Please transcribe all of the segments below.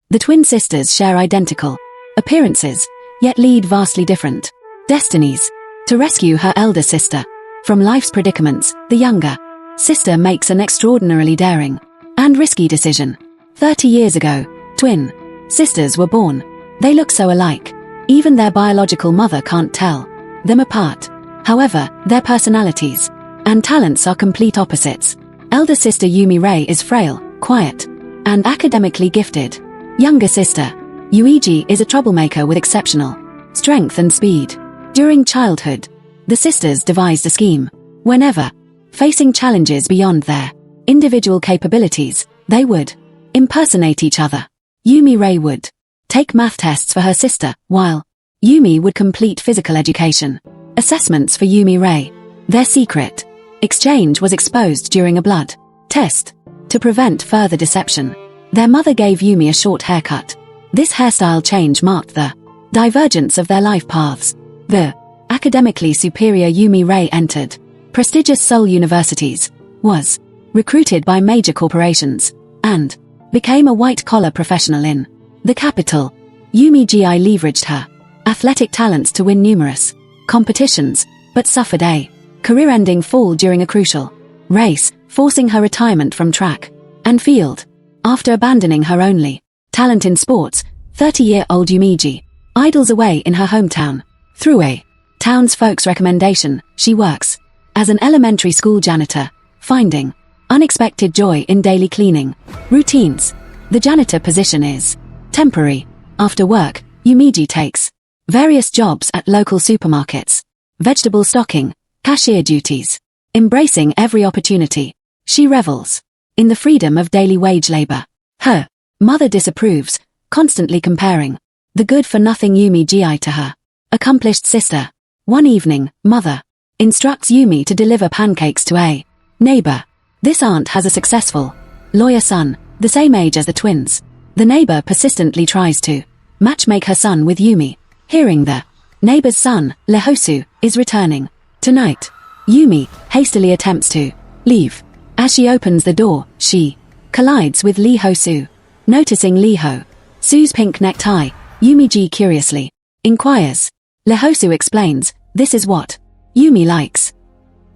The twin sisters share identical appearances, yet lead vastly different destinies. To rescue her elder sister from life's predicaments, the younger sister makes an extraordinarily daring and risky decision. 30 years ago, twin sisters were born. They look so alike. Even their biological mother can't tell them apart. However, their personalities and talents are complete opposites. Elder sister Yumi Rei is frail, quiet, and academically gifted. Younger sister Yuiji is a troublemaker with exceptional strength and speed. During childhood, the sisters devised a scheme. Whenever facing challenges beyond their individual capabilities, they would impersonate each other. Yumi Rei would take math tests for her sister, while Yumi would complete physical education assessments for Yumi Rei. Their secret exchange was exposed during a blood test. To prevent further deception, their mother gave Yumi a short haircut. This hairstyle change marked the divergence of their life paths. The academically superior Yumi Rei entered prestigious Seoul universities, was recruited by major corporations, and became a white-collar professional in the capital. Yumi Gi leveraged her athletic talents to win numerous competitions, but suffered a career-ending fall during a crucial race, forcing her retirement from track and field. After abandoning her only talent in sports, 30-year-old Yumiji idles away in her hometown. Through a townsfolk's recommendation, she works as an elementary school janitor, finding unexpected joy in daily cleaning routines. The janitor position is temporary. After work, Yumiji takes various jobs at local supermarkets, vegetable stocking, cashier duties. Embracing every opportunity, she revels in the freedom of daily wage labor. Her mother disapproves, constantly comparing the good-for-nothing Yumi Gi to her accomplished sister. One evening, mother instructs Yumi to deliver pancakes to a neighbor. This aunt has a successful lawyer son, the same age as the twins. The neighbor persistently tries to matchmake her son with Yumi. Hearing the neighbor's son, Lehosu, is returning tonight, Yumi hastily attempts to leave. As she opens the door, she collides with Lee Ho-soo. Noticing Lee Ho-soo's pink necktie, Yumi Gi curiously inquires. Lee Ho-soo explains, this is what Yumi likes.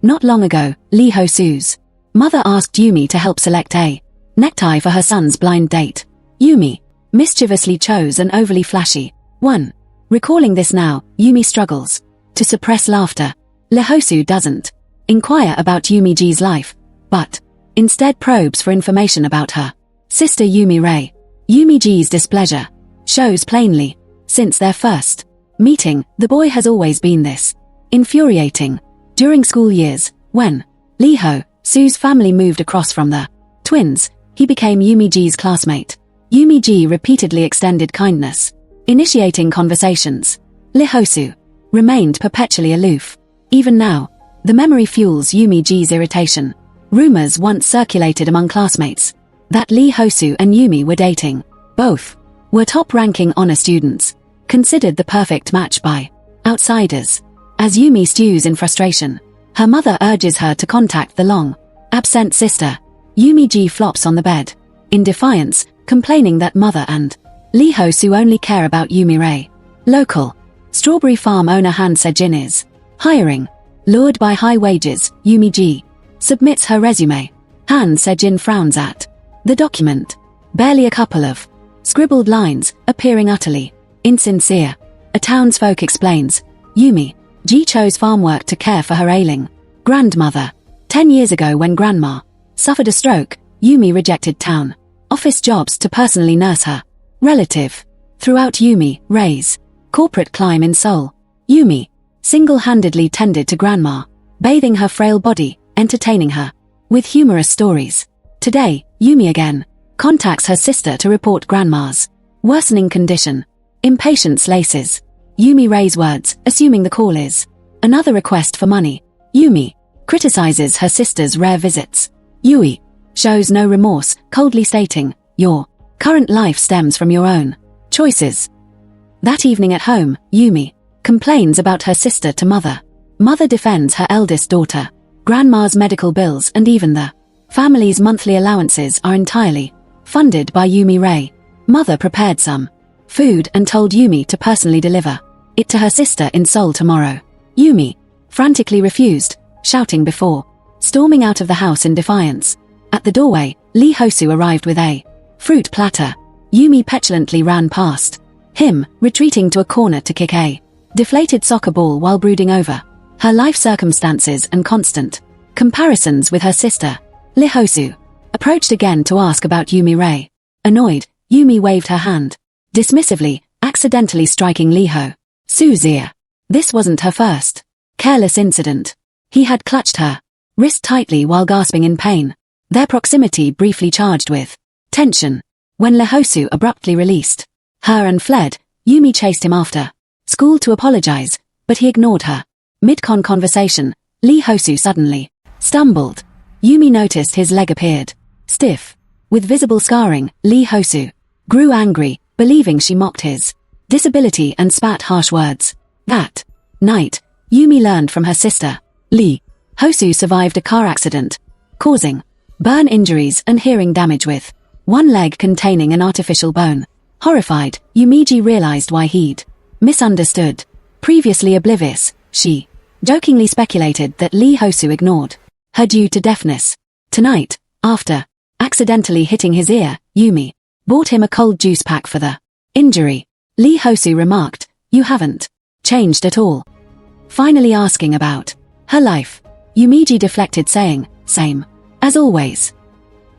Not long ago, Lee Ho-soo's mother asked Yumi to help select a necktie for her son's blind date. Yumi mischievously chose an overly flashy one. Recalling this now, Yumi struggles to suppress laughter. Lee Ho-soo doesn't inquire about Yumi Gi's life, but instead probes for information about her sister Yumi Rei. Yumi Gi's displeasure shows plainly. Since their first meeting, the boy has always been this infuriating. During school years, when Lee Ho-soo's family moved across from the twins, he became Yumi Gi's classmate. Yumi Gi repeatedly extended kindness, initiating conversations. Lee Ho-soo remained perpetually aloof. Even now, the memory fuels Yumi Gi's irritation. Rumors once circulated among classmates that Lee Ho-soo and Yumi were dating. Both were top-ranking honor students, considered the perfect match by outsiders. As Yumi stews in frustration, her mother urges her to contact the long-absent sister. Yumi Gi flops on the bed in defiance, complaining that mother and Lee Ho-soo only care about Yumi Rei. Local strawberry farm owner Han Se-jin is hiring. Lured by high wages, Yumi Gi submits her resume. Han Se-jin frowns at the document. Barely a couple of scribbled lines, appearing utterly insincere. A townsfolk explains, Yumi Gi chose farm work to care for her ailing grandmother. 10 years ago, when grandma suffered a stroke, Yumi rejected town office jobs to personally nurse her relative. Throughout Yumi Rei's corporate climb in Seoul, Yumi single-handedly tended to grandma, bathing her frail body, entertaining her with humorous stories. Today, Yumi again contacts her sister to report grandma's worsening condition. Impatience laces Yumi Rei's words, assuming the call is another request for money. Yumi criticizes her sister's rare visits. Yui shows no remorse, coldly stating, your current life stems from your own choices. That evening at home, Yumi complains about her sister to mother. Mother defends her eldest daughter. Grandma's medical bills and even the family's monthly allowances are entirely funded by Yumi Rei. Mother prepared some food and told Yumi to personally deliver it to her sister in Seoul tomorrow. Yumi frantically refused, shouting before storming out of the house in defiance. At the doorway, Lee Hosu arrived with a fruit platter. Yumi petulantly ran past him, retreating to a corner to kick a deflated soccer ball while brooding over her life circumstances and constant comparisons with her sister. Lee Hosu approached again to ask about Yumi Ray. Annoyed, Yumi waved her hand dismissively, accidentally striking Lee Hosu's ear. This wasn't her first careless incident. He had clutched her wrist tightly while gasping in pain, their proximity briefly charged with tension. When Lee Hosu abruptly released her and fled, Yumi chased him after school to apologize, but he ignored her. Mid-con conversation, Lee Hosu suddenly stumbled. Yumi noticed his leg appeared stiff, with visible scarring. Lee Hosu grew angry, believing she mocked his disability and spat harsh words. That night, Yumi learned from her sister, Lee Hosu survived a car accident, causing burn injuries and hearing damage with one leg containing an artificial bone. Horrified, Yumiji realized why he'd misunderstood. Previously oblivious, she jokingly speculated that Lee Hosu ignored her due to deafness. Tonight, after accidentally hitting his ear, Yumi bought him a cold juice pack for the injury. Lee Hosu remarked, "You haven't changed at all." Finally asking about her life, Yumiji deflected saying, "Same as always."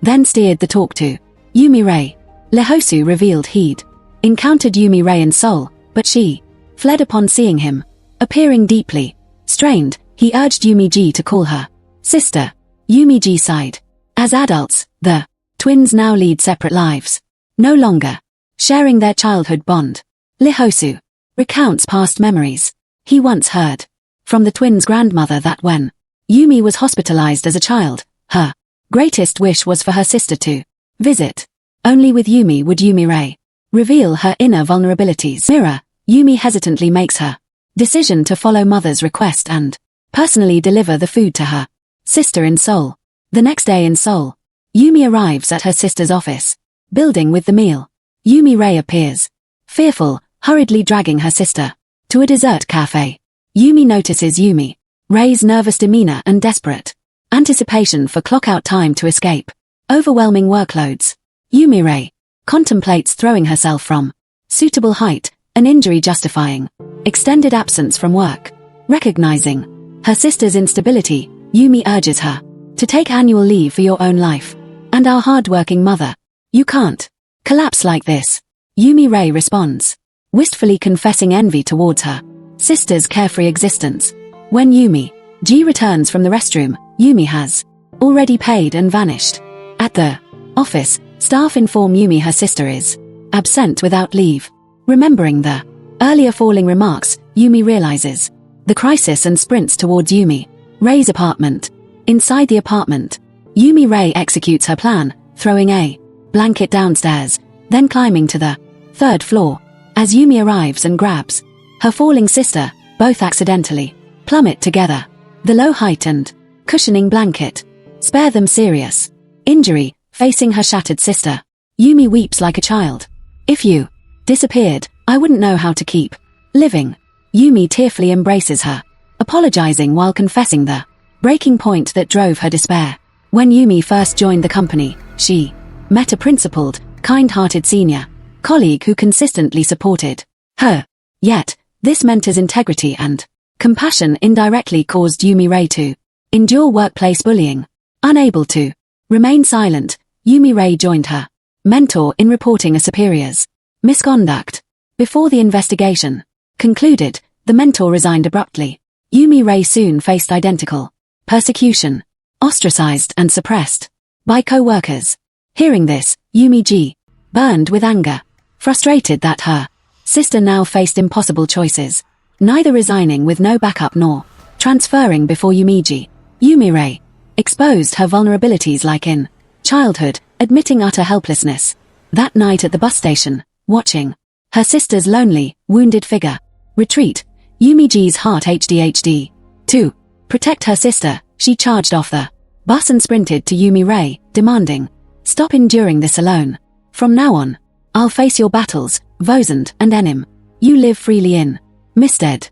Then steered the talk to Yumi Ray. Lee Hosu revealed he'd encountered Yumi Ray in Seoul, but she fled upon seeing him. Appearing deeply strained, he urged Yumiji to call her sister. Yumiji sighed. As adults, the twins now lead separate lives, no longer sharing their childhood bond. Lee Hosu recounts past memories he once heard from the twins' grandmother that when Yumi was hospitalized as a child, her greatest wish was for her sister to visit. Only with Yumi would Yumi Ray reveal her inner vulnerabilities. Mirror, Yumi hesitantly makes her decision to follow mother's request and personally deliver the food to her sister in Seoul. The next day in Seoul, Yumi arrives at her sister's office building with the meal. Yumi Ray appears fearful, hurriedly dragging her sister to a dessert cafe. Yumi notices Yumi Ray's nervous demeanor and desperate anticipation for clock-out time to escape overwhelming workloads. Yumi Ray contemplates throwing herself from suitable height, an injury justifying extended absence from work. Recognizing her sister's instability, Yumi urges her to take annual leave for your own life and our hard-working mother. You can't collapse like this. Yumi Ray responds, wistfully confessing envy towards her sister's carefree existence. When Yumi G returns from the restroom, Yumi has already paid and vanished. At the office, staff inform Yumi her sister is absent without leave. Remembering the earlier falling remarks, Yumi realizes the crisis and sprints towards Yumi Ray's apartment. Inside the apartment, Yumi Ray executes her plan, throwing a blanket downstairs, then climbing to the third floor. As Yumi arrives and grabs her falling sister, both accidentally plummet together. The low height and cushioning blanket spare them serious injury. Facing her shattered sister, Yumi weeps like a child. If you disappeared, I wouldn't know how to keep living. Yumi tearfully embraces her, apologizing while confessing the breaking point that drove her despair. When Yumi first joined the company, she met a principled, kind-hearted senior colleague who consistently supported her. Yet, this mentor's integrity and compassion indirectly caused Yumi Ray to endure workplace bullying. Unable to remain silent, Yumi Ray joined her mentor in reporting a superior's misconduct. Before the investigation concluded, the mentor resigned abruptly. Yumi Ray soon faced identical persecution, ostracized and suppressed by co-workers. Hearing this, Yumi G burned with anger, frustrated that her sister now faced impossible choices, neither resigning with no backup nor transferring before Yumiji. Yumi Ray exposed her vulnerabilities like in childhood, admitting utter helplessness. That night at the bus station, watching her sister's lonely, wounded figure retreat, Yumiji's heart HDHD. To protect her sister, she charged off the bus and sprinted to Yumi Ray, demanding, "Stop enduring this alone. From now on, I'll face your battles, Vosand and Enim. You live freely in Misted.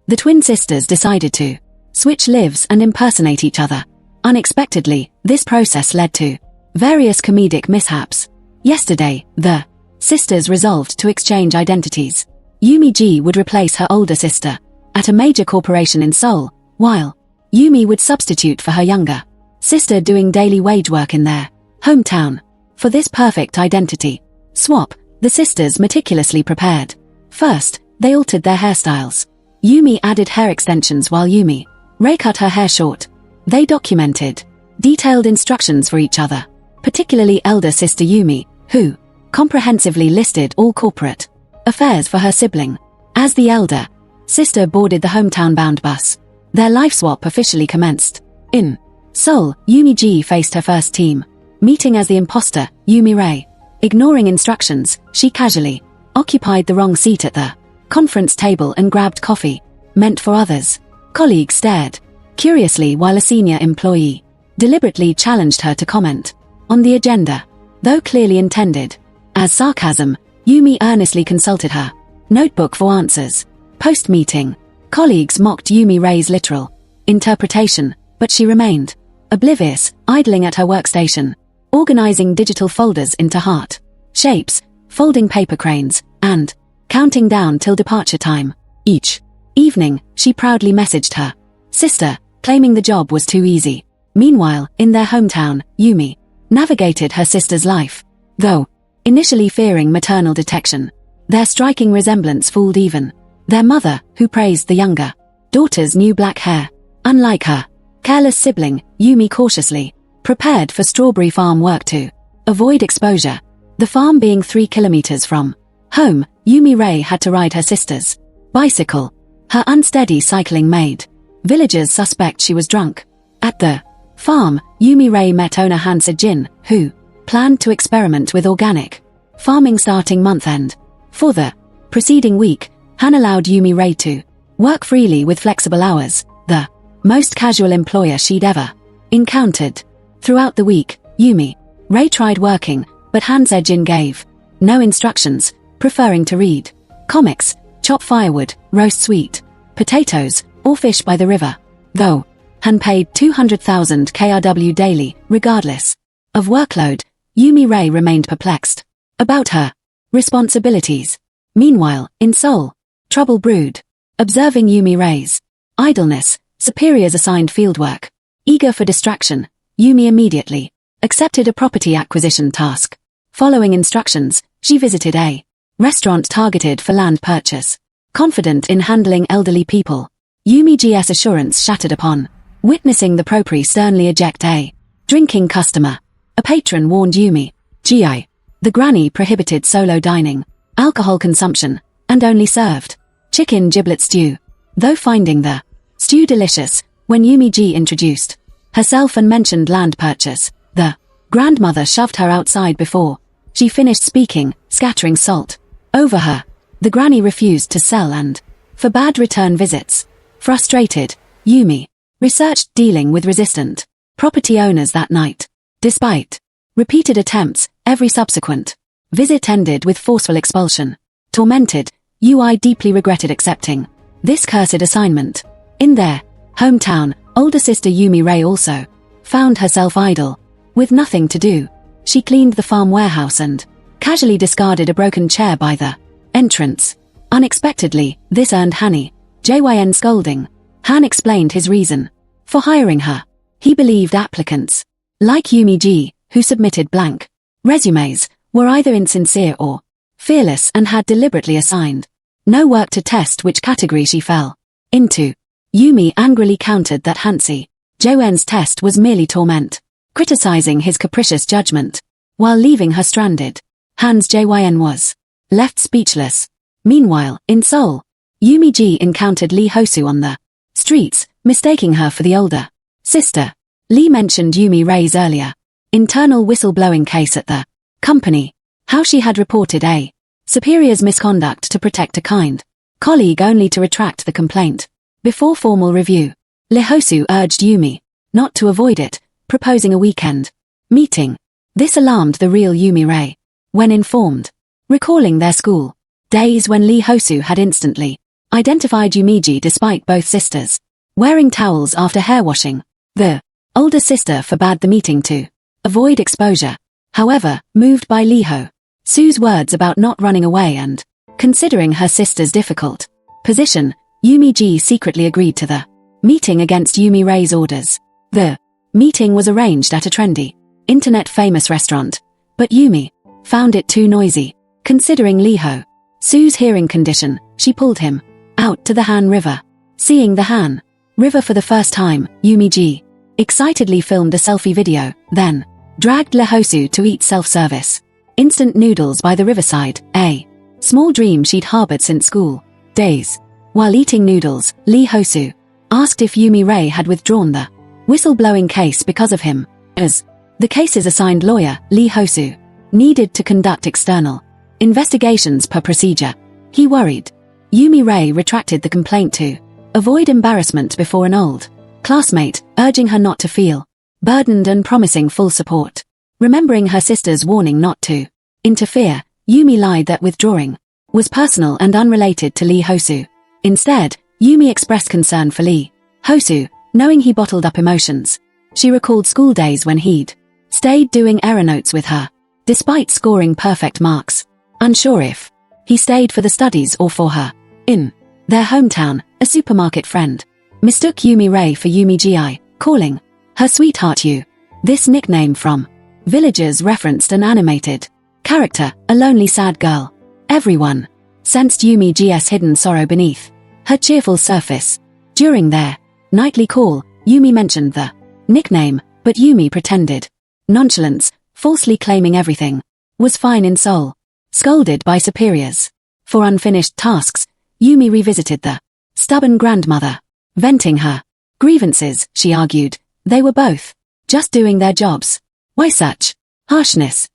The twin sisters decided to switch lives and impersonate each other. Unexpectedly, this process led to various comedic mishaps. Yesterday, the sisters resolved to exchange identities. Yumi Ji would replace her older sister at a major corporation in Seoul, while Yumi would substitute for her younger sister doing daily wage work in their hometown. For this perfect identity swap, the sisters meticulously prepared. First, they altered their hairstyles. Yumi added hair extensions while Yumi Ray cut her hair short. They documented detailed instructions for each other, particularly elder sister Yumi, who comprehensively listed all corporate affairs for her sibling. As the elder sister boarded the hometown-bound bus, their life swap officially commenced. In Seoul, Yumi Ji faced her first team meeting as the imposter, Yumi Ray. Ignoring instructions, she casually occupied the wrong seat at the conference table and grabbed coffee meant for others. Colleagues stared curiously while a senior employee deliberately challenged her to comment on the agenda. Though clearly intended as sarcasm, Yumi earnestly consulted her notebook for answers. Post-meeting, colleagues mocked Yumi Ray's literal interpretation, but she remained oblivious, idling at her workstation, organizing digital folders into heart shapes, folding paper cranes, and counting down till departure time. Each evening, she proudly messaged her sister, claiming the job was too easy. Meanwhile, in their hometown, Yumi navigated her sister's life. Though initially fearing maternal detection, their striking resemblance fooled even their mother, who praised the younger daughter's new black hair. Unlike her careless sibling, Yumi cautiously prepared for strawberry farm work to avoid exposure. The farm being 3 kilometers from home, Yumi Ray had to ride her sister's bicycle. Her unsteady cycling made villagers suspect she was drunk. At the farm, Yumi Ray met owner Han Se-jin, who planned to experiment with organic farming starting month-end. For the preceding week, Han allowed Yumi Ray to work freely with flexible hours, the most casual employer she'd ever encountered. Throughout the week, Yumi Ray tried working, but Han Se-jin gave no instructions, preferring to read comics, chop firewood, roast sweet potatoes, or fish by the river. Though Han paid 200,000 KRW daily, regardless of workload, Yumi Ray remained perplexed about her responsibilities. Meanwhile, in Seoul, trouble brewed. Observing Yumi Ray's idleness, superiors assigned fieldwork. Eager for distraction, Yumi immediately accepted a property acquisition task. Following instructions, she visited a restaurant targeted for land purchase. Confident in handling elderly people, Yumi Ji's assurance shattered upon witnessing the propri sternly eject a drinking customer. A patron warned Yumi Ji. The granny prohibited solo dining, alcohol consumption, and only served chicken giblet stew. Though finding the stew delicious, when Yumi Ji introduced herself and mentioned land purchase, the grandmother shoved her outside before she finished speaking, scattering salt over her. The granny refused to sell and forbade return visits. Frustrated, Yumi researched dealing with resistant property owners that night. Despite repeated attempts, every subsequent visit ended with forceful expulsion. Tormented, Ui deeply regretted accepting this cursed assignment. In their hometown, older sister Yumi Ray also found herself idle. With nothing to do, she cleaned the farm warehouse and casually discarded a broken chair by the entrance. Unexpectedly, this earned Hanny Jyn scolding. Han explained his reason for hiring her. He believed applicants like Yumi Ji, who submitted blank resumes, were either insincere or fearless and had deliberately assigned no work to test which category she fell into. Yumi angrily countered that Hansi Jyn's test was merely torment, criticizing his capricious judgment. While leaving her stranded, Hans Jyn was left speechless. Meanwhile, in Seoul, Yumi Ji encountered Lee Hosu on the streets, mistaking her for the older sister. Lee mentioned Yumi Ray's earlier internal whistleblowing case at the company, how she had reported a superior's misconduct to protect a kind colleague only to retract the complaint before formal review. Lee Hosu urged Yumi not to avoid it, proposing a weekend meeting. This alarmed the real Yumi Ray. When informed recalling their school days when Lee Hosu had instantly identified Yumiji despite both sisters wearing towels after hair washing. The older sister forbade the meeting to avoid exposure. However, moved by Lee Hosu's words about not running away and considering her sister's difficult position, Yumiji secretly agreed to the meeting against Yumi Rei's orders. The meeting was arranged at a trendy, internet-famous restaurant, but Yumi found it too noisy. Considering Lee Hosu's hearing condition, she pulled him out to the Han River. Seeing the Han River for the first time, Yumiji excitedly filmed a selfie video, then dragged Lee Hosu to eat self-service instant noodles by the riverside, a small dream she'd harbored since school days. While eating noodles, Lee Hosu asked if Yumi Rei had withdrawn the whistleblowing case because of him. As the case's assigned lawyer, Lee Hosu needed to conduct external investigations per procedure. He worried Yumi Rei retracted the complaint to avoid embarrassment before an old classmate, urging her not to feel burdened and promising full support. Remembering her sister's warning not to interfere, Yumi lied that withdrawing was personal and unrelated to Lee Hosu. Instead, Yumi expressed concern for Lee Hosu, knowing he bottled up emotions. She recalled school days when he'd stayed doing error notes with her, despite scoring perfect marks. Unsure if he stayed for the studies or for her. In their hometown, a supermarket friend mistook Yumi Rei for Yumi Gi, calling her sweetheart Yu. This nickname from villagers referenced an animated character, a lonely sad girl. Everyone sensed Yumi Gi's hidden sorrow beneath her cheerful surface. During their nightly call, Yumi mentioned the nickname, but Yumi pretended nonchalance, falsely claiming everything was fine in Seoul. Scolded by superiors for unfinished tasks, Yumi revisited the stubborn grandmother. Venting her grievances, she argued, they were both just doing their jobs. Why such harshness?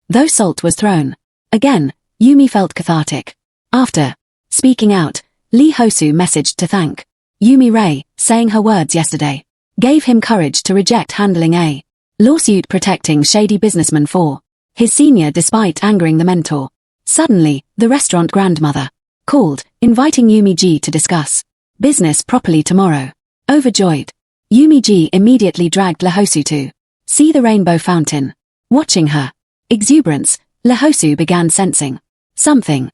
Though salt was thrown again, Yumi felt cathartic. After speaking out, Lee Hosu messaged to thank Yumi Rei, saying her words yesterday gave him courage to reject handling a lawsuit protecting shady businessman for his senior despite angering the mentor. Suddenly, the restaurant grandmother called, inviting Yumi Ji to discuss business properly tomorrow. Overjoyed, Yumi Ji immediately dragged Lee Hosu to see the rainbow fountain. Watching her exuberance, Lee Hosu began sensing something